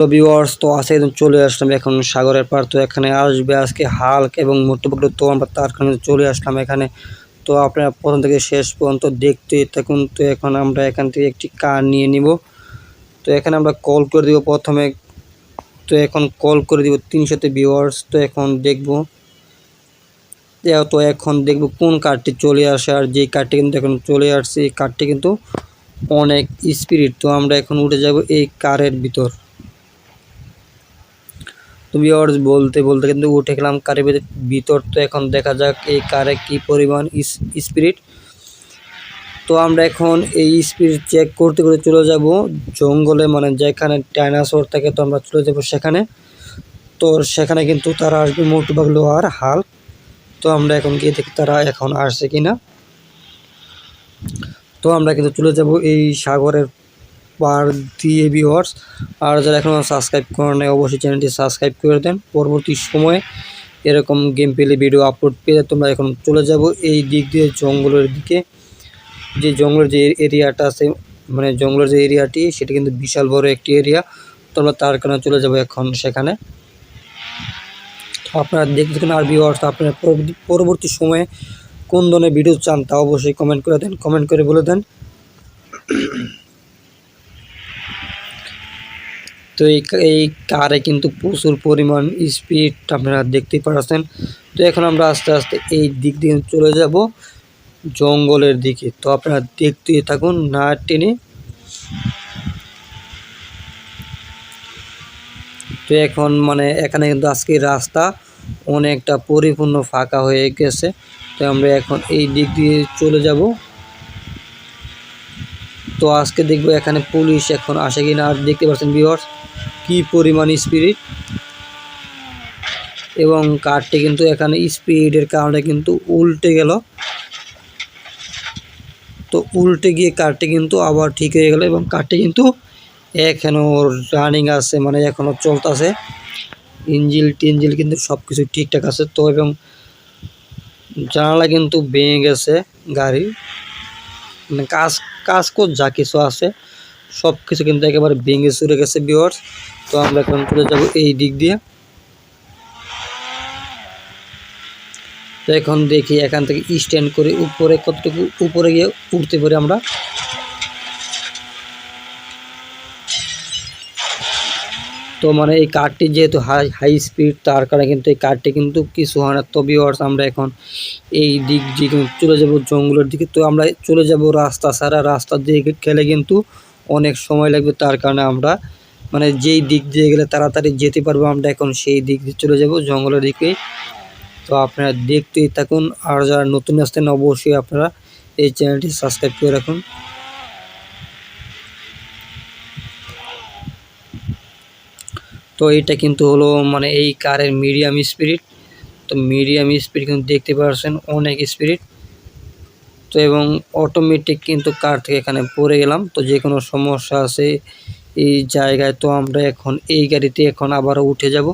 তো ভিউয়ার্স, তো আজকে চলে আসলাম এখন সাগরের পার। তো এখানে আসবে আজকে হাল্ক এবং মোটু পাতলু। তো আমরা তার কারণে চলে আসলাম এখানে। তো আপনারা প্রথম থেকে শেষ পর্যন্ত দেখতে থাকুন। তো এখন আমরা এখান থেকে একটি কার নিয়ে নিব। তো এখানে আমরা কল করে দিব প্রথমে। তো এখন কল করে দিব 300-তে ভিউয়ার্স। তো এখন দেখব কোন কারটি চলে আসে। আর যেই কারটি কিন্তু এখন চলে আসছে, এই কারটি কিন্তু অনেক স্পিড। তো আমরা এখন উঠে যাব এই কারের ভিতর। তো ভিউয়ার্স, বলতে বলতে কিন্তু উঠে গেলাম কারের ভিতর। তো এখন দেখা যাক এই কারে কি পরিমাণ স্পিড। তো আমরা এখন এই স্পিড চেক করতে করতে চলে যাব জঙ্গলে, মানে যেখানে ডাইনোসর থাকে। তো আমরা চলে যাব সেখানে। তো সেখানে কিন্তু তারা আসবে মোটু পাতলু আর হাল্ক। তো আমরা এখন গিয়ে দেখি তারা এখন আসছে কিনা। তো আমরা কিন্তু চলে যাব এই সাগরের পার দিয়ে ভিউয়ার্স। আর যারা এখনও সাবস্ক্রাইব করেন নাই, অবশ্যই চ্যানেলটি সাবস্ক্রাইব করে দেন। পরবর্তী সময়ে এরকম গেম প্লে ভিডিও আপলোড পেয়ে তোমরা এখন চলে যাব এই দিক দিয়ে জঙ্গলের দিকে। যে জঙ্গলের যে এরিয়াটা আছে, মানে জঙ্গলের যে এরিয়াটি, সেটা কিন্তু বিশাল বড় একটি এরিয়া। তোমরা তার কারণে চলে যাব এখন সেখানে। আপনারা দেখতে থাকুন। আর ভিউয়ার্স, আপনারা পরবর্তী সময়ে কোন ধরনের ভিডিও চান তা অবশ্যই কমেন্ট করে দেন, কমেন্ট করে বলে দেন। তো এই কারে কিন্তু প্রচুর পরিমাণ স্পিড আপনারা দেখতেই পাচ্ছেন। তো এখন আমরা আস্তে আস্তে এই দিক দিয়ে চলে যাব জঙ্গলের দিকে। তো আপনারা দেখতেই থাকুন না টেনে। তো এখন মানে এখানে কিন্তু আজকে রাস্তা অনেকটা পরিপূর্ণ ফাঁকা হয়ে গেছে। তো আমরা এখন এই দিক দিয়ে চলে যাব। তো আজকে দেখব এখানে পুলিশ এখন আসে কিনা। আর দেখতে পাচ্ছেন ভিউয়ার্স কি পরিমাণ স্পিড। এবং কারটি কিন্তু এখানে স্পিডের কারণে কিন্তু উল্টে গেল। তো উল্টে গিয়ে কারটি কিন্তু আবার ঠিক হয়ে গেল। এবং কারটি কিন্তু এখনও রানিং আছে, মানে এখনও চলতেছে। ইঞ্জিল কিন্তু সব কিছু ঠিকঠাক আছে। তো এবং জানালা কিন্তু ভেঙে গেছে গাড়ি, মানে কাজ যা কিছু আছে সব কিছু কিন্তু একেবারে ভেঙে চুরে গেছে ভিউয়ার্স। তো আমরা এখন চলে যাব এই দিক দিয়ে। তো এখন দেখি এখান থেকে স্ট্যান্ড করে উপরে কতটুকু উপরে গিয়ে উঠতে পারি আমরা। তো মানে এই কারটি যেহেতু হাই স্পিড, তার কারণে কিন্তু এই কারটি কিন্তু কিছু হয় না। তো ভিউয়ার্স, আমরা এখন এই দিক দিয়ে চলে যাব জঙ্গলের দিকে। তো আমরা চলে যাব রাস্তা ছাড়া। রাস্তা দিয়ে গেলে কিন্তু অনেক সময় লাগবে। তার কারণে আমরা মানে যেই দিক দিয়ে গেলে তাড়াতাড়ি যেতে পারবো, আমরা এখন সেই দিক দিয়ে চলে যাব জঙ্গলের দিকে। তো আপনারা দেখতেই থাকুন। আর যারা নতুন আসছেন অবশ্যই আপনারা এই চ্যানেলটি সাবস্ক্রাইব করে রাখুন। তো এটা কিন্তু হলো মানে এই কারের মিডিয়াম স্পিড। তো মিডিয়াম স্পিড কিন্তু দেখতে পাচ্ছেন অনেক স্পিড। তো এবং অটোমেটিক কিন্তু কার থেকে এখানে পড়ে গেলাম। তো যে কোনো সমস্যা আছে এই জায়গায়। তো আমরা এখন এই গাড়িতে এখন আবারও উঠে যাব।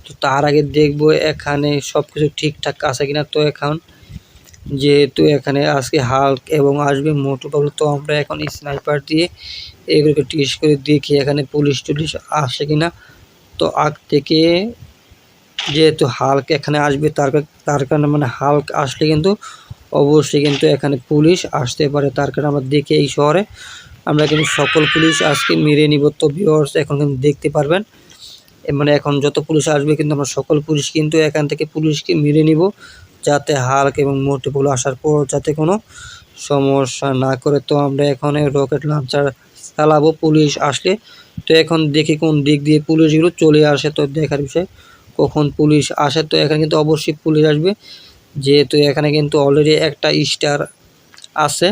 তো তার আগে দেখব এখানে সব কিছু ঠিকঠাক আছে কিনা। তো এখন যেহেতু এখানে আজকে হাল্ক এবং আসবে মোটু পাতলু, তো আমরা এখন স্নাইপার দিয়ে এগুলোকে টেস্ট করে দেখি এখানে পুলিশ টুলিশ আসে কিনা। তো আগ থেকে যেহেতু হাল্ক এখানে আসবে, তার কারণে মানে হাল্ক আসলে কিন্তু অবশ্যই কিন্তু এখানে পুলিশ আসতে পারে। তার কারণে আমরা দেখি এই শহরে আমরা কিন্তু সকল পুলিশ আজকে মেরে নিব। তো ভিউয়ার্স, এখন কিন্তু দেখতে পারবেন মানে এখন যত পুলিশ আসবে কিন্তু আমরা সকল পুলিশ কিন্তু এখান থেকে পুলিশকে মেরে নিব, যাতে হাল্ক এবং মোটু পাতলু আসার পর যাতে কোনো সমস্যা না করে। তো আমরা এখন রকেট লঞ্চার চালাবো পুলিশ আসলে। তো এখন দেখি কোন দিক দিয়ে পুলিশগুলো চলে আসে। তো দেখার বিষয় কখন পুলিশ আসে। তো এখানে কিন্তু অবশ্যই পুলিশ আসবে, যেহেতু এখানে কিন্তু অলরেডি একটা স্টার আছে।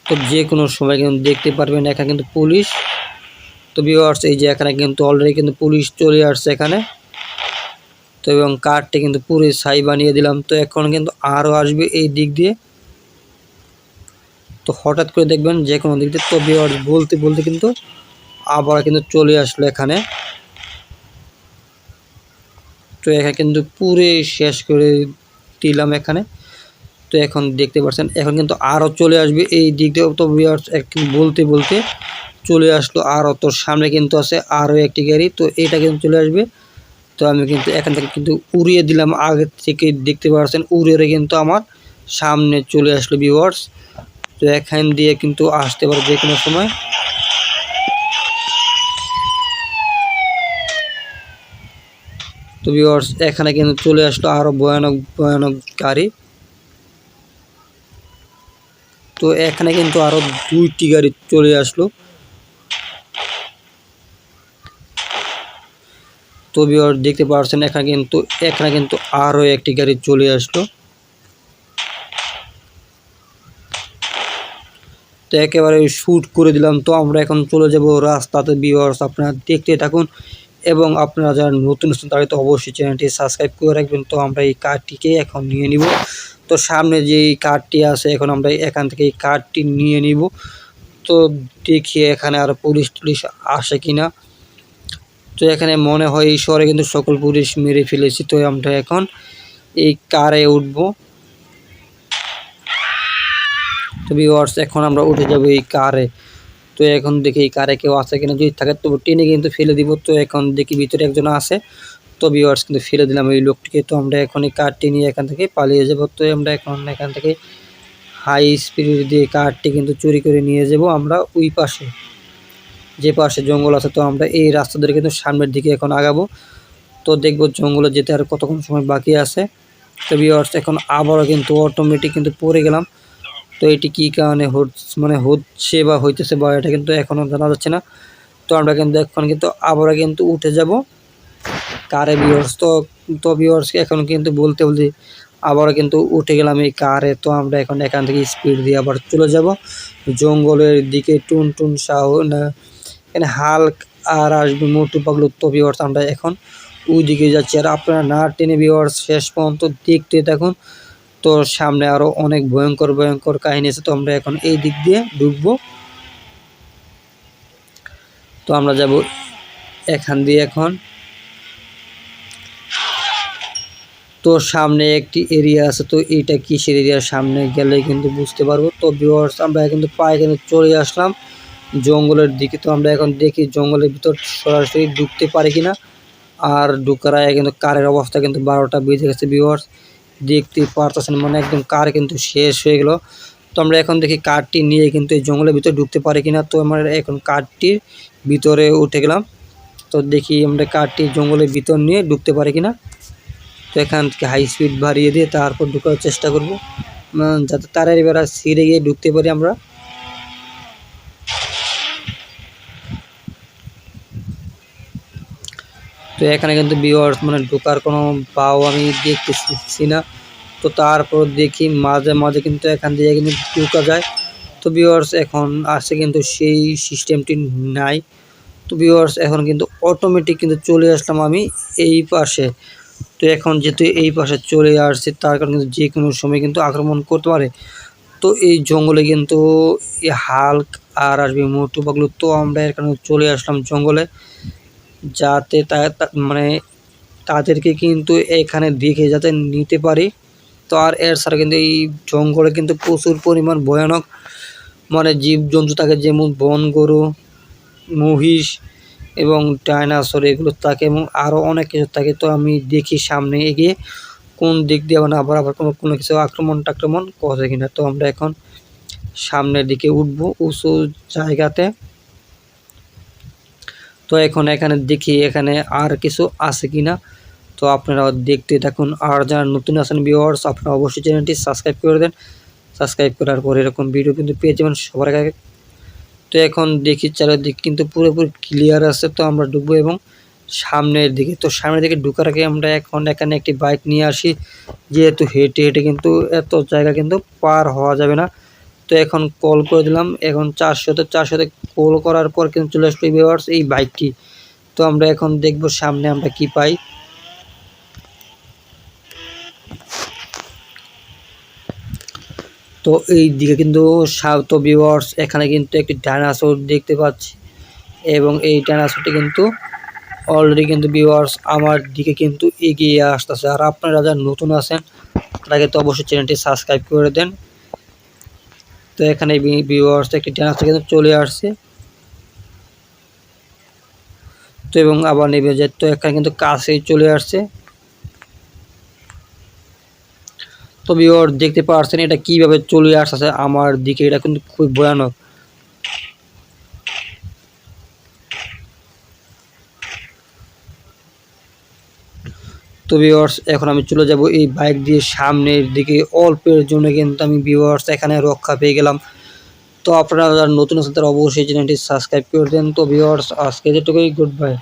তো যে কোনো সময় কিন্তু দেখতে পারবেন এখানে কিন্তু পুলিশ। তো ভিউয়ার্স, এই যে এখানে কিন্তু অলরেডি কিন্তু পুলিশ চলে আসছে এখানে। তো এবং কারটি কিন্তু পুরো ছাই বানিয়ে দিলাম। তো এখন কিন্তু আরও আসবে এই দিক দিয়ে। তো হঠাৎ করে দেখবেন যে কোনো দিক দিয়ে। তো ভিউয়ার্স, বলতে বলতে কিন্তু আবার কিন্তু চলে আসলো এখানে। তো এখানে কিন্তু পুরো শেষ করে দিলাম এখানে। তো এখন দেখতে পাচ্ছেন এখন কিন্তু আরও চলে আসবে এই দিক দিয়ে। তো ভিউয়ার্স, বলতে বলতে চলে আসলো আরও, তো সামনে কিন্তু আছে আরও একটি গাড়ি, তো এটা কিন্তু চলে আসবে। তো আমি কিন্তু এখান থেকে কিন্তু উড়িয়ে দিলাম, আগে থেকে দেখতে পাচ্ছেন উড়িয়ে কিন্তু আমার সামনে চলে আসলো ভিউয়ার্স। তো এখান দিয়ে কিন্তু আসতে পারে যে কোনো সময়। তো ভিউয়ার্স এখানে কিন্তু চলে আসলো আরও ভয়ানক ভয়ানক গাড়ি। তো এখানে কিন্তু আরও 2টি গাড়ি চলে আসলো। তো ভিউয়ার্স দেখতে পাচ্ছেন এখানে কিন্তু আরও একটি গাড়ি চলে আসলো। তো একেবারে শ্যুট করে দিলাম। তো আমরা এখন চলে যাব রাস্তাতে ভিউয়ার্স, আপনারা দেখতে থাকুন এবং আপনারা যারা নতুন আছেন তারা তো অবশ্যই চ্যানেলটি সাবস্ক্রাইব করে রাখবেন। তো আমরা এই কারটিকে এখন নিয়ে নিব। তো সামনে যে এই কারটি আছে এখন আমরা এখান থেকে এই কারটি নিয়ে নিব। তো দেখি এখানে আর পুলিশ আসে কিনা। তো এখানে মনে হয় এই শহরে কিন্তু সকল পুলিশ মেরে ফেলেছি। তো আমরা এখন এই কারে উঠব। তো ভিউয়ার্স এখন আমরা উঠে যাব এই কারে। তো এখন দেখি এই কারে কেউ আছে কিনা, যদি থাকে তো টেনে কিন্তু ফেলে দিব। তো এখন দেখি ভিতরে একজন আছে। তো ভিউয়ার্স কিন্তু ফেলে দিলাম এই লোকটিকে। তো আমরা এখন এই কারটি নিয়ে এখান থেকে পালিয়ে যাব। তো আমরা এখন এখান থেকে হাই স্পিড দিয়ে কারটি কিন্তু চুরি করে নিয়ে যাব আমরা ওই পাশে, যে পাশে জঙ্গল আছে। তো আমরা এই রাস্তা ধরে কিন্তু সামনের দিকে এখন আগাবো। তো দেখবো জঙ্গলে যেতে আর কতক্ষণ সময় বাকি আছে। তো ভিউয়ার্স এখন আবারও কিন্তু অটোমেটিক কিন্তু পড়ে গেলাম। তো এটি কী কারণে হচ্ছে বা হইতেছে বা এটা কিন্তু এখনও জানা যাচ্ছে না। তো আমরা কিন্তু এখন কিন্তু আবারও কিন্তু উঠে যাব কারে ভিউয়ার্স। তো ভিউয়ার্সকে এখন কিন্তু বলতে আবারও কিন্তু উঠে গেলাম এই কারে। তো আমরা এখন এখান থেকে স্পিড দিয়ে আবার চলে যাব জঙ্গলের দিকে। টুনটুন শাহ না এখানে হাল্ক আর আসবে মোটু পাগলু। তো ভিউয়ার্স আমরা এখন ওই দিকে যাচ্ছি, আর আপনারা না টেনে ভিউয়ার্স শেষ পর্যন্ত দেখতে থাকুন। তো সামনে আরও অনেক ভয়ঙ্কর ভয়ঙ্কর কাহিনী আছে। তো আমরা এখন এই দিক দিয়ে ঢুকবো। তো আমরা যাব এখান দিয়ে এখন। তো সামনে একটি এরিয়া আছে। তো এইটা কিসের এরিয়ার সামনে গেলে কিন্তু বুঝতে পারবো। তো ভিউয়ার্স আমরা কিন্তু পায়ে কিন্তু চলে আসলাম জঙ্গলের দিকে। তো আমরা এখন দেখি জঙ্গলের ভিতর সরাসরি ঢুকতে পারি কিনা। আর ঢুকার আগে কিন্তু কারের অবস্থা কিন্তু 12টা বেজে গেছে ভিউয়ার্স, দেখতে পারতেছেন মানে একদম কার কিন্তু শেষ হয়ে গেল। তো আমরা এখন দেখি কারটি নিয়ে কিন্তু এই জঙ্গলের ভিতরে ঢুকতে পারি কিনা। তো আমরা এখন কারটির ভিতরে উঠে গেলাম। তো দেখি আমরা কারটি জঙ্গলের ভিতর নিয়ে ঢুকতে পারি কিনা। তো এখান থেকে হাই স্পিড বাড়িয়ে দিয়ে তারপর ঢুকার চেষ্টা করব, যাতে তারের বেড়া ছিঁড়ে গিয়ে ঢুকতে পারি আমরা। তো এখানে কিন্তু ভিউয়ার্স ঢোকার কোনো পাও আমি দেখতেছি না। তো তারপর দেখি মাঝে মাঝে কিন্তু এখান দিয়ে কিন্তু ঢোকা যায়। তো ভিউয়ার্স এখন আসছে কিন্তু সেই সিস্টেমটি নাই। তো ভিউয়ার্স এখন কিন্তু অটোমেটিক কিন্তু চলে আসলাম আমি এই পাশে। তো এখন যেহেতু এই পাশে চলে আসছে তার কারণে কিন্তু যে কোনো সময় কিন্তু আক্রমণ করতে পারে। তো এই জঙ্গলে কিন্তু এই হাল্ক আর আসবে মোটু পাগলু। তো আমরা এর কারণে চলে আসলাম জঙ্গলে, যাতে তাদেরকে কিন্তু এখানে দেখে যাতে নিতে পারি। তো আর এর ছাড়া কিন্তু এই জঙ্গলে কিন্তু প্রচুর পরিমাণ ভয়ানক জীবজন্তু থাকে, যেমন বন গরু, মহিষ এবং ডাইনোসর এগুলো থাকে এবং আরও অনেক কিছু থাকে। তো আমি দেখি সামনে এগিয়ে কোন দিক দিয়ে আবার কোনো কিছু আক্রমণ টাক্রমণ করে কিনা। তো আমরা এখন সামনের দিকে উঠবো উঁচু জায়গাতে। তো এখন এখানে দেখি এখানে আর কিছু আছে কিনা। তো আপনারা দেখতে থাকুন। আর যারা নতুন আছেন ভিউয়ার্স আপনারা অবশ্যই চ্যানেলটি সাবস্ক্রাইব করে দেন। সাবস্ক্রাইব করার পর এরকম ভিডিও কিন্তু পেয়ে যাবেন সবার আগে। তো এখন দেখি চারিদিক কিন্তু পুরোপুরি ক্লিয়ার আছে। তো আমরা ঢুকবো এবং সামনের দিকে। তো সামনের দিকে ঢুকার আগে আমরা এখন এখানে একটি বাইক নিয়ে আসি, যেহেতু হেঁটে হেঁটে কিন্তু এত জায়গা কিন্তু পার হওয়া যাবে না। তো এখন কল করে দিলাম, এখন 400-তে কল করার পর কিন্তু চলে আসলো ভিউয়ার্স এই বাইকটি। তো আমরা এখন দেখব সামনে আমরা কি পাই। তো এই দিকে কিন্তু তো ভিউয়ার্স এখানে কিন্তু একটি ডাইনোসর দেখতে পাচ্ছি এবং এই ডাইনোসরটি কিন্তু অলরেডি কিন্তু ভিউয়ার্স আমার দিকে কিন্তু এগিয়ে আসতেছে। আর আপনারা যারা নতুন আছেন তারা কিন্তু অবশ্যই চ্যানেলটি সাবস্ক্রাইব করে দেন। তো এখানে ভিউয়ার্স একটি ডাইনোসর কিন্তু চলে আসছে। তো এবং আবার নেমে যায়। তো এখানে কিন্তু কাছেই চলে আসছে। তো ভিউয়ার্স দেখতে পাচ্ছেন এটা কিভাবে চলে আসছে আমার দিকে, এটা কিন্তু খুব ভয়ানক। তো ভিউয়ার্স এখন আমি চলে যাব এই বাইক দিয়ে সামনের দিকে, অল্পের জন্য কিন্তু আমি ভিউয়ার্স এখানে রক্ষা পেয়ে গেলাম। তো আপনারা যারা নতুন আছেন তারা অবশ্যই চ্যানেলটি সাবস্ক্রাইব করে দেন। তো ভিউয়ার্স আজকে যেটুকুই, গুড বাই।